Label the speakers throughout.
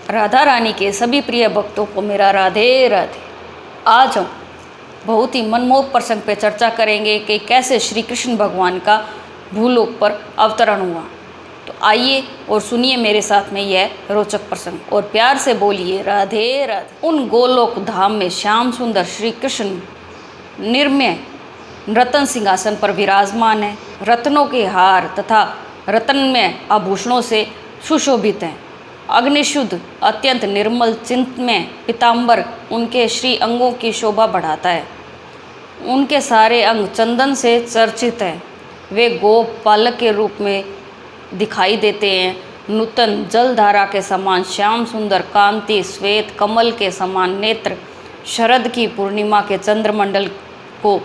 Speaker 1: राधा रानी के सभी प्रिय भक्तों को मेरा राधे राधे। आज हम बहुत ही मनमोहक प्रसंग पे चर्चा करेंगे कि कैसे श्री कृष्ण भगवान का भूलोक पर अवतरण हुआ। तो आइए और सुनिए मेरे साथ में यह रोचक प्रसंग और प्यार से बोलिए राधे राधे। उन गोलोक धाम में श्याम सुंदर श्री कृष्ण निर्मय रतन सिंहासन पर विराजमान है। रत्नों के हार तथा रत्नमय आभूषणों से सुशोभित हैं। अग्निशुद्ध अत्यंत निर्मल चिंतमय पीताम्बर उनके श्री अंगों की शोभा बढ़ाता है। उनके सारे अंग चंदन से चर्चित हैं। वे गोप पालक के रूप में दिखाई देते हैं। नूतन जलधारा के समान श्याम सुंदर कांति, श्वेत कमल के समान नेत्र, शरद की पूर्णिमा के चंद्रमंडल को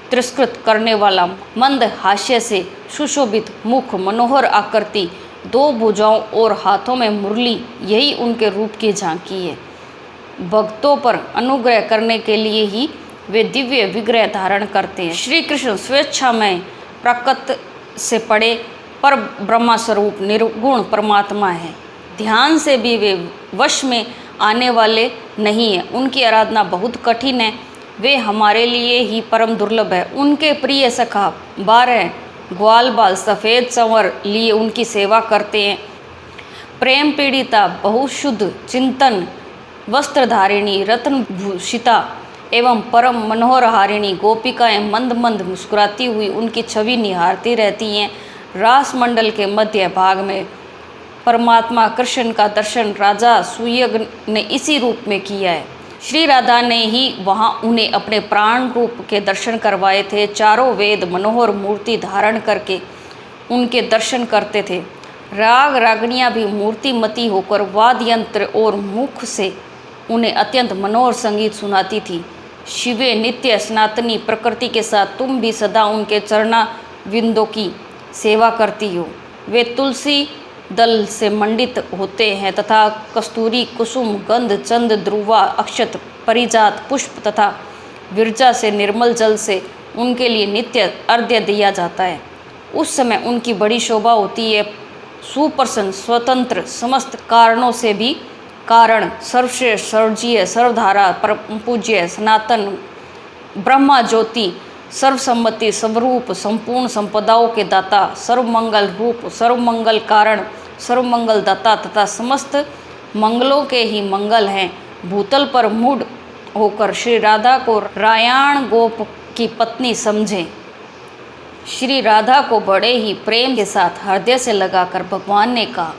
Speaker 1: तिरस्कृत करने वाला मंद हास्य से सुशोभित मुख, मनोहर आकृति, दो भुजाओं और हाथों में मुरली, यही उनके रूप की झांकी है। भक्तों पर अनुग्रह करने के लिए ही वे दिव्य विग्रह धारण करते हैं। श्री कृष्ण स्वेच्छामय प्रकृति से पड़े पर ब्रह्मा स्वरूप निर्गुण परमात्मा है। ध्यान से भी वे वश में आने वाले नहीं हैं। उनकी आराधना बहुत कठिन है। वे हमारे लिए ही परम दुर्लभ है। उनके प्रिय सखा 12 ग्वाल बाल सफ़ेद संवर लिए उनकी सेवा करते हैं। प्रेम पीड़िता बहुशुद्ध चिंतन वस्त्रधारिणी रत्न भूषिता एवं परम मनोहर हारिणी गोपिकाएं मंद मंद मुस्कुराती हुई उनकी छवि निहारती रहती हैं। रास मंडल के मध्य भाग में परमात्मा कृष्ण का दर्शन राजा सुयज्ञ ने इसी रूप में किया है। श्री राधा ने ही वहाँ उन्हें अपने प्राण रूप के दर्शन करवाए थे। चारों वेद मनोहर मूर्ति धारण करके उनके दर्शन करते थे। राग रागनियाँ भी मूर्तिमती होकर वाद्य यंत्र और मुख से उन्हें अत्यंत मनोहर संगीत सुनाती थी। शिवे नित्य सनातनी प्रकृति के साथ तुम भी सदा उनके चरणा विंदों की सेवा करती हो। वे तुलसी दल से मंडित होते हैं तथा कस्तूरी कुसुम गंध चंद ध्रुवा अक्षत परिजात पुष्प तथा विरजा से निर्मल जल से उनके लिए नित्य अर्घ्य दिया जाता है। उस समय उनकी बड़ी शोभा होती है। सुप्रसन्न स्वतंत्र समस्त कारणों से भी कारण सर्वश्रेष्ठ सर्वजीय सर्वधारा परम पूज्य सनातन ब्रह्मा ज्योति सर्वसम्मति स्वरूप संपूर्ण संपदाओं के दाता सर्वमंगल रूप सर्वमंगल कारण सर्वमंगल दाता तथा समस्त मंगलों के ही मंगल हैं। भूतल पर मूढ़ होकर श्री राधा को रायाण गोप की पत्नी समझें। श्री राधा को बड़े ही प्रेम के साथ हृदय से लगाकर भगवान ने कहा,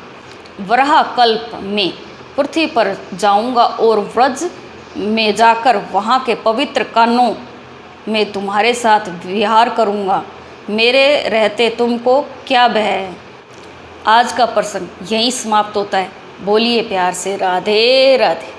Speaker 1: वराह कल्प में पृथ्वी पर जाऊंगा और व्रज में जाकर वहाँ के पवित्र कानों में तुम्हारे साथ विहार करूँगा। मेरे रहते तुमको क्या भय है। आज का प्रसंग यहीं समाप्त होता है। बोलिए प्यार से राधे राधे।